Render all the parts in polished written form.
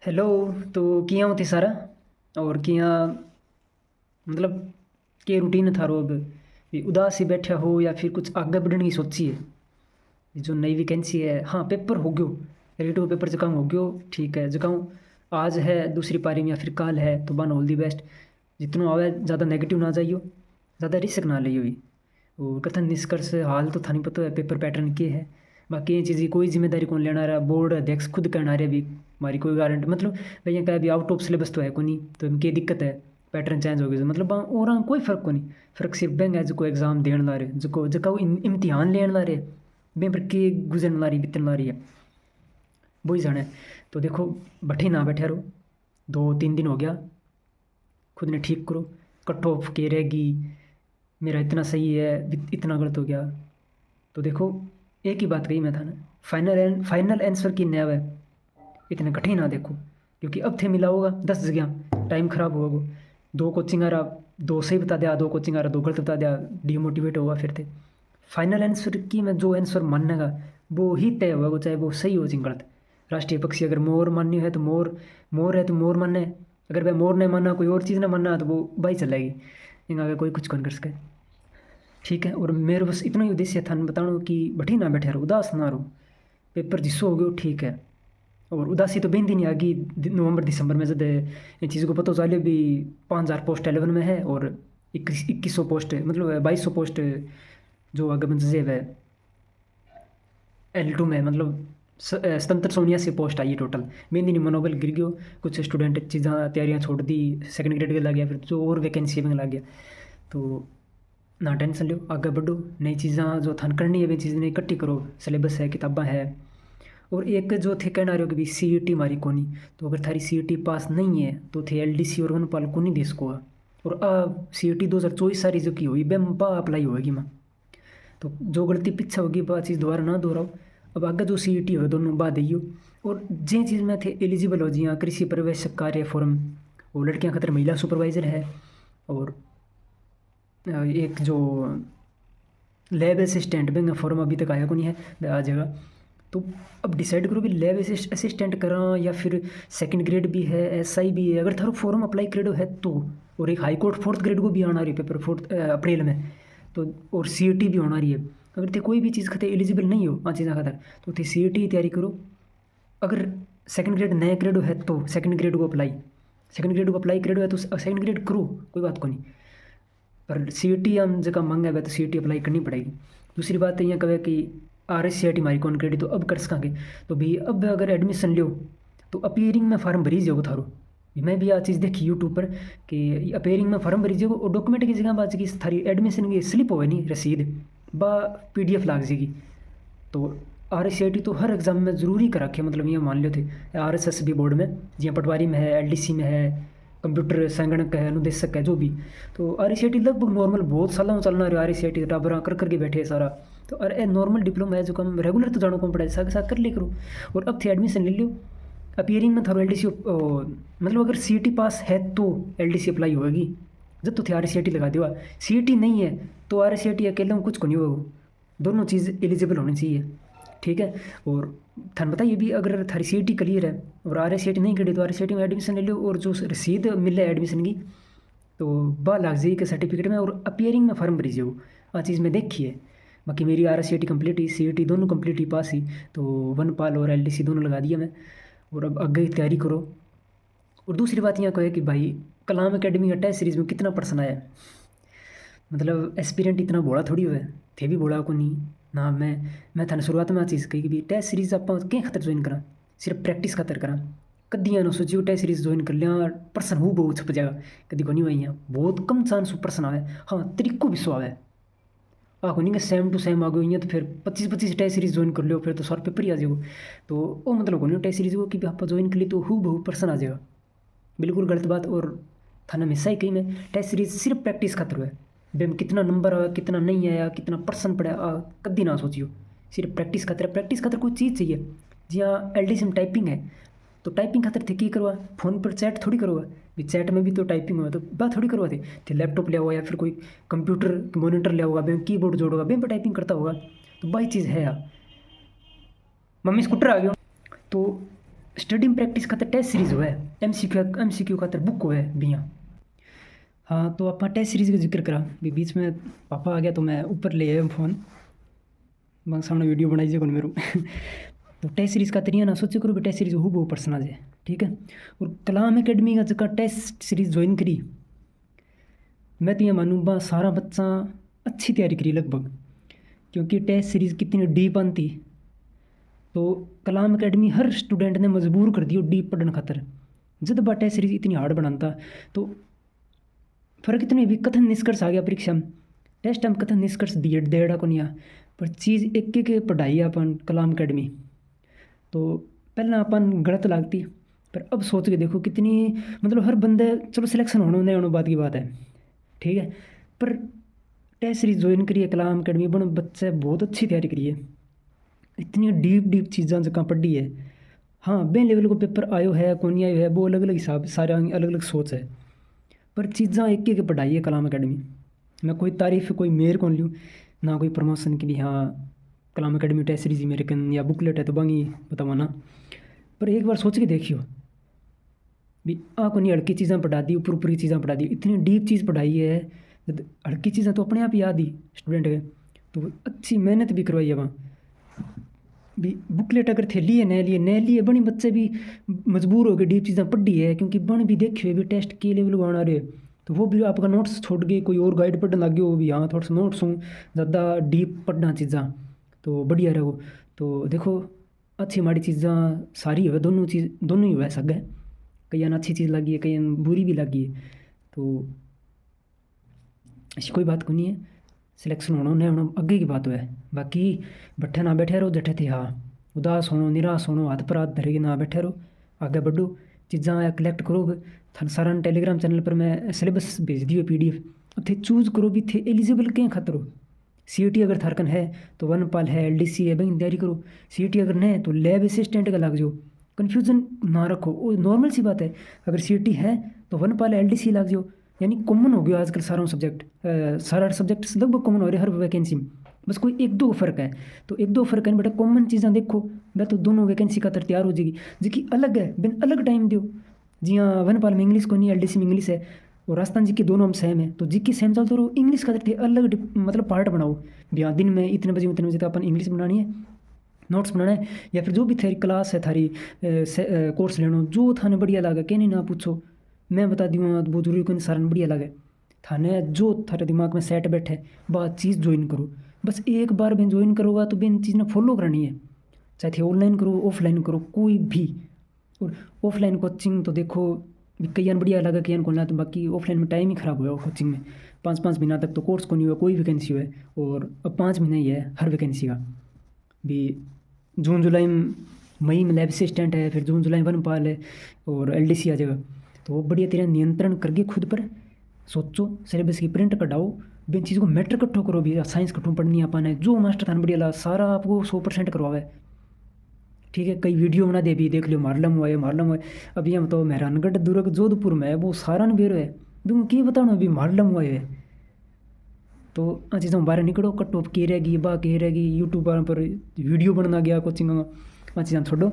Hello. तो किया होती सारा और किया मतलब के रूटीन थारो अब भी उदास ही बैठा हो या फिर कुछ आगे बढ़ने की सोची है। ये जो नई वैकेंसी है, हाँ पेपर हो गयो, रेट वो पेपर जकाऊँ हो गयो। ठीक है जकाऊँ आज है दूसरी पारी में या फिर काल है तो बन ऑल दी बेस्ट। जितनों आवे ज़्यादा नेगेटिव ना जाइयो, ज़्यादा रिस्क ना लियो भी। और कथन निष्कर्ष हाल तो थानी पता है पेपर पैटर्न के है। बाकी ये चीज़ की कोई जिम्मेदारी कौन लेना रहा, बोर्ड अध्यक्ष खुद कहना रहे भी हमारी कोई गारंटी मतलब भैया क्या अभी आउट ऑफ सिलेबस तो है को नहीं, तो इनकी दिक्कत है। पैटर्न चेंज हो गया मतलब और कोई फ़र्क को नहीं। फ़र्क सिर्फ बैंक है जो एग्ज़ाम देने ला रहे जो इम्तिहान लेने ला रहे बें पर के गुजरने ला रही बीतने ला रही है वही जाने। तो देखो बैठे ना बैठे रहो, 2-3 दिन हो गया, खुद ने ठीक करो। कट ऑफ के रहेगी, मेरा इतना सही है इतना गलत हो गया। तो देखो एक ही बात कही मैं था ना, फाइनल आंसर की नैव है, इतने कठिन ना देखो। क्योंकि अब थे मिला होगा 10 जगह टाइम खराब होगा। दो कोचिंग आ रहा, दो सही बता दिया, दो कोचिंग आ रहा दो गलत बता दिया, डिमोटिवेट होगा फिर थे। फाइनल आंसर की मैं जो आंसर माननेगा वो ही तय होगा, चाहे वो सही हो चाहे गलत। राष्ट्रीय पक्षी अगर मोर माननी है तो मोर, मोर है तो मोर मानना है। अगर वह मोर नहीं मानना, कोई और चीज़ ना मानना तो वो बाई चलेगी। इन आगे कोई कुछ कौन कर सके। ठीक है, और मेरे बस इतना ही उद्देश्य था बताऊँ कि बैठे ना बैठे रहो, उदास ना रहो। पेपर जिसो हो गयो ठीक है। और उदासी तो बेंदी नहीं आ गई नवंबर दिसंबर में जब ये चीज़ को पता चले भी 5,000 पोस्ट 11 में है और 2100 पोस्ट मतलब 2200 पोस्ट जो आगे बन से है L2 में मतलब 7779 पोस्ट आई है टोटल। मेनली नहीं मनोबल गिर गयो, कुछ स्टूडेंट चीज़ां तैयारियां छोड़ दी, सेकंड ग्रेड के लग गया, फिर जो और वैकेंसी में लग गया। तो ना टेंशन लो, आगे बढ़ो, नई चीज़ां जो थान करनी है वे चीज़ नहीं इकट्ठी करो, सिलेबस है किताबा है। और एक जो थे कहना रहे हो कि भी CET मारी कोनी, तो अगर थारी CET पास नहीं है तो थे LDC और वनपाल को नहीं दे सको। और CET 2024 सारी जो की हुई बेम बा अप्लाई होएगी माँ। तो जो गलती पीछे होगी वह चीज़ दोबारा ना दोहराओ। अब आगे जो CET हो दोनों बाद दियो। और जिन चीज़ में थे एलिजिबल हो जियाँ कृषि पर्यवेक्षक कार्य फॉर्म, वो लड़कियां खतर महिला सुपरवाइजर है। और एक जो लैब असिस्टेंट में फॉर्म अभी तक आया को नहीं है, वह आ जाएगा। तो अब डिसाइड करो कि लैब असिस्टेंट करा या फिर सेकंड ग्रेड भी है, SI भी है। अगर थारो फॉर्म अप्लाई करेडो है तो, और एक हाई कोर्ट फोर्थ ग्रेड को भी आना रही है पेपर फोर्थ अप्रैल में। तो और CET भी होना रही है। अगर थे कोई भी चीज़ खते एलिजिबल नहीं हो चीज़ खातर तो थे CET की तैयारी करो। अगर सेकंड ग्रेड नया ग्रेड है तो सेकंड ग्रेड को अप्लाई, सेकंड ग्रेड को अप्लाई करेडो है तो सेकंड ग्रेड करो, कोई बात को नहीं। पर CET हम जगह मांगा है तो CET अप्लाई करनी पड़ेगी। दूसरी बात ये कहे कि RS CET मारी कौन क्रेडिट तो अब कर सकेंगे। तो भी अब अगर एडमिशन लियो तो अपीयरिंग में फार्म भरी जाओ थारो। मैं भी आ चीज़ देखी यूट्यूब पर कि अपीयरिंग में फार्म भरी जाओ और डॉक्यूमेंट की जगह बात की थारी एडमिशन की स्लिप हो नहीं रसीद बा PDF लाग जाएगी। तो RS CET तो हर एग्ज़ाम में ज़रूरी कर रखे, मतलब ये मान लो थे RSS भी बोर्ड में जियाँ पटवारी में है, LDC में है, कंप्यूटर संगणक है, अनुदेशक है, जो भी। तो RS CET लगभग नॉर्मल बहुत सालों चलना रहा RS CET टाबरा कर करके बैठे सारा। तो अरे नॉर्मल डिप्लोमा है जो कम रेगुलर तो जानो कम पड़ा साथ साथ कर ले करो। और अब थे एडमिशन ले लो। अपीयरिंग में थारो LDC मतलब अगर CET पास है तो LDC अप्लाई होगी, जब तो थे RS CET लगा दिया। CET नहीं है तो RS CET अकेले में कुछ को नहीं होगा, दोनों चीज़ एलिजिबल होनी चाहिए। ठीक है। और थान बताइए भी अगर थारी CET क्लियर है और RS CET नहीं करी तो RS CET में एडमिशन ले लो और जो रसीद मिले एडमिशन की तो बा लाग जाएगी के सर्टिफिकेट में और अपीयरिंग में फॉर्म भरी जाओ। आ चीज़ मैं देखी है। बाकी मेरी RS CET कंप्लीट ही, CET दोनों कंप्लीट ही पास ही, तो वनपाल और LDC दोनों लगा दिया मैं। और अब आगे की तैयारी करो। और दूसरी बात यहाँ कहे कि भाई कलाम एकेडमी का टेस्ट सीरीज़ में कितना पर्सन आया है, मतलब एस्पिरेंट इतना बोला थोड़ी हुआ है, थे भी बोला को नहीं ना। मैं थाने शुरुआत में आ चीज़ कही कि भी टेस्ट सीरीज आप कहीं खातर ज्वाइन करा, सिर्फ प्रैक्टिस खातर करा। कदियाँ ना सोचियो टेस्ट सीरीज ज्वाइन कर लिया पर्सन हूँ बहुत छप जाएगा, कदी को नहीं हुआ यहाँ बहुत कम चांस पर्सन आवे। हाँ तरीको भी सो आवे आको नहीं सेम टू सेम आ गयो यहाँ, तो फिर 25-25 टेस्ट सीरीज ज्वाइन कर लियो फिर तो 100 पेपर ही आ जाएगा। तो वो मतलब को नहीं टेस्ट सीरीज को कि आप ज्वाइन कर ली तो हूँ बहु पर्सन आ जाएगा, बिल्कुल गलत बात। और थाना हमेशा ही कही मैं टेस्ट सीरीज सिर्फ प्रैक्टिस खातर है। बेम कितना नंबर आया कितना नहीं आया कितना परसेंट पड़ा कभी ना सोचियो, सिर्फ प्रैक्टिस खातर। प्रैक्टिस खातर कोई चीज़ चाहिए जियाँ LDC में टाइपिंग है तो टाइपिंग खातर थे की करवा, फोन पर चैट थोड़ी करवा भी, चैट में भी तो टाइपिंग हुआ तो बात थोड़ी करवा थे लैपटॉप लिया हुआ या फिर कोई कंप्यूटर मॉनिटर लिया होगा बेम कीबोर्ड जोड़ोगा बेम पर टाइपिंग करता होगा। तो बाई चीज़ है यार, मम्मी स्कूटर आ गया। तो स्टडी प्रैक्टिस खातर टेस्ट सीरीज हुआ है, एमसीक्यू खातर बुक हुआ है बिया। हाँ तो आप टेस्ट सीरीज का जिक्र करा भी, बीच में पापा आ गया तो मैं ऊपर ले आया फ़ोन, मैं सामने वीडियो बनाई जे कौन मेरू तो टेस्ट सीरीज का तरिया ना सोचे करो भी टेस्ट सीरीज हूँ बहुत पर्सनल है, ठीक है। और कलाम एकेडमी का जगह टेस्ट सीरीज ज्वाइन करी, मैं तो ये मानूँ बा सारा बच्चा अच्छी तैयारी करी लगभग, क्योंकि टेस्ट सीरीज़ कितनी डीप आती। तो कलाम एकेडमी हर स्टूडेंट ने मजबूर कर दियो डीप पढ़ने खातर। जब बा टेस्ट सीरीज इतनी हार्ड बनाता तो फर्क इतने भी कथन निष्कर्ष आ गया परीक्षा में, टेस्ट में कथन निष्कर्ष दिए देड़ा को नहीं आ, पर चीज़ एक एक पढ़ाई अपन कलाम एकेडमी। तो पहला अपन गलत लागती, पर अब सोच के देखो कितनी मतलब हर बंदे चलो सिलेक्शन होने होने बात की बात है, ठीक है। पर टेस्ट सीरीज ज्वाइन करिए कलाम एकेडमी बन बच्चे बहुत अच्छी तैयारी करिए, इतनी डीप चीज़ां जगह पढ़ी है। हाँ बे लेवल को पेपर आयो है कौन नहीं आयो है वो अलग अलग हिसाब सारे अलग अलग सोच है, पर चीज़ां एक एक पढ़ाई है कलाम एकेडमी। मैं कोई तारीफ कोई मेयर कौन लूँ ना कोई प्रमोशन की भी, हाँ कलाम एकेडमी टेस्ट सीरीज मेरे कन या बुकलेट है तो बांगी बतावा ना, पर एक बार सोच के देखियो भी आ को नहीं हल्की चीज़ां पढ़ा दी ऊपर ऊपरी चीज़ां पढ़ा दी, इतनी डीप चीज़ पढ़ाई है। हल्की चीज़ें तो अपने आप ही याद ही स्टूडेंट के, तो अच्छी मेहनत भी करवाई है वहाँ भी। बुकलेट अगर थे लिए न लिए बनी बच्चे भी मजबूर हो गए डीप चीज़ें पढ़ी है, क्योंकि बन भी देखिए भी टेस्ट के लेवल को आना रहे, तो वो भी आपका नोट्स छोड़ के कोई और गाइड पढ़ने लग गया वो भी, हाँ थोड़ा सा नोट्स हूँ ज़्यादा डीप पढ़ना चीज़ां तो बढ़िया रहे वो। तो देखो अच्छी माड़ी चीज़ां सारी है, दोनों ही हुआ सक है, कई अच्छी चीज़ लगी है कई बुरी भी लगी है, तो ऐसी कोई बात को नहीं है। सिलेक्शन होना नहीं होना अगे की बात है, बाकी बैठे ना बैठे रहो जठे थे, हाँ उदास होनो निराश होनो हाथ पर हाथ धरे के ना बैठे रहो, आगे बढ़ो चीज़ां कलेक्ट करो। थाने सारा टेलीग्राम चैनल पर मैं सिलेबस भेज दियो PDF, अब थे चूज करो भी थे एलिजिबल क्या खातर हो। CET अगर थारकन है तो वनपाल है LDC है बैंक तैयारी करो, CET अगर नहीं है तो लैब असिस्टेंट का लग जाओ, कन्फ्यूज़न ना रखो वो नॉर्मल सी बात है। अगर CET है तो वनपाल LDC लग जाओ, यानी कॉमन हो गया आजकल सारा सब्जेक्ट, सारा सब्जेक्ट लगभग कॉमन हो रहे हर वैकेंसी में, बस कोई एक दो फ़र्क है। तो एक दो फ़र्क है बेटा कॉमन चीज़ां देखो मैं तो दोनों वैकेंसी का तैयार हो जाएगी, जिसकी अलग है बिन अलग टाइम दो। जी हाँ वनपाल में इंग्लिश को नहीं LDC में इंग्लिश है, और राजस्थान जी के दोनों हम सेम है, तो जी की सेम चलते रहो इंग्लिश का अलग मतलब पार्ट बनाओ भी, हाँ दिन में इतने बजे तो अपन इंग्लिश बनानी है नोट्स बनाना है, या फिर जो भी थारी क्लास है थारी कोर्स लेना जो थाने बढ़िया लगे कहने ना पूछो मैं बता दूँगा, वो जरूरी कोई सारा बढ़िया लगे थाने जो थारे दिमाग में सेट बैठे बात चीज़ ज्वाइन करो, बस एक बार बिन ज्वाइन करोगा तो बिन चीज़ ने फॉलो करनी है, चाहे थे ऑनलाइन करो ऑफलाइन करो कोई भी। और ऑफलाइन कोचिंग तो देखो कई बढ़िया लगा कई को ना, तो बाकी ऑफलाइन में टाइम ही ख़राब हुआ कोचिंग में, 5 महीना तक तो कोर्स को नहीं हुआ कोई वैकेंसी हुआ, और अब 5 महीना ही है हर वैकेंसी का भी। जून जुलाई मई में लैब असिस्टेंट है, फिर जून जुलाई वनपाल है और LDC आ जाएगा, तो वो बढ़िया तेरा नियंत्रण करके खुद पर सोचो सिलेबस की प्रिंट कटाओ, बिन चीज़ को मैटर इकट्ठो करो भी, साइंस कट्ठों पढ़नी अपन है जो मास्टर थान बढ़िया ला सारा आपको 100% करवावे, ठीक है। कई वीडियो बना दे भी देख लो मारलम हुआ है। अब ये तो मेहरानगढ़ दुर्ग जोधपुर में है वो सारा न बेरो है तुम की बताओ अभी मारलम हुआ है, तो आ चीज़ों बाहर निकलो कटो के रहेगी बा के रहेगी यूट्यूब पर वीडियो बनना गया कोचिंग आ चीज़ें छोड़ो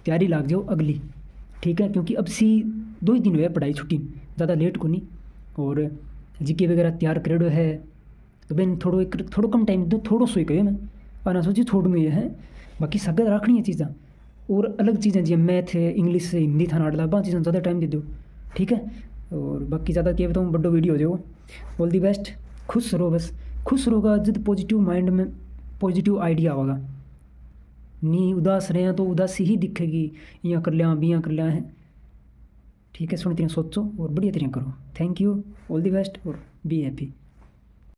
तैयारी लाग जाओ अगली, ठीक है। क्योंकि अब 2 ही दिन हुए पढ़ाई छुट्टी ज़्यादा लेट को नहीं, और GK वगैरह तैयार करेडो है तो बेन थोड़ो कम टाइम दो थोड़ो सो ही कहे मैं आना सोची थोड़ी में ये है, बाकी सगत रखनी है चीज़ां और अलग चीज़ें जी मैथ है इंग्लिश है हिंदी था नाटला बा चीज़ें ज़्यादा टाइम दे दो, ठीक है। और बाकी ज़्यादा क्या बताऊँ बड्डो वीडियो हो जाओ, ऑल दी बेस्ट, खुश रहो बस, खुश रहोगा जब पॉजिटिव माइंड में पॉजिटिव आइडिया होगा, नी उदास रहे हैं तो उदासी ही दिखेगी, यहाँ कर लिया भी यहाँ कर लिया है, ठीक है। सुन तेरे सोचो और बढ़िया तेरे करो, thank you all the best और बी हैप्पी।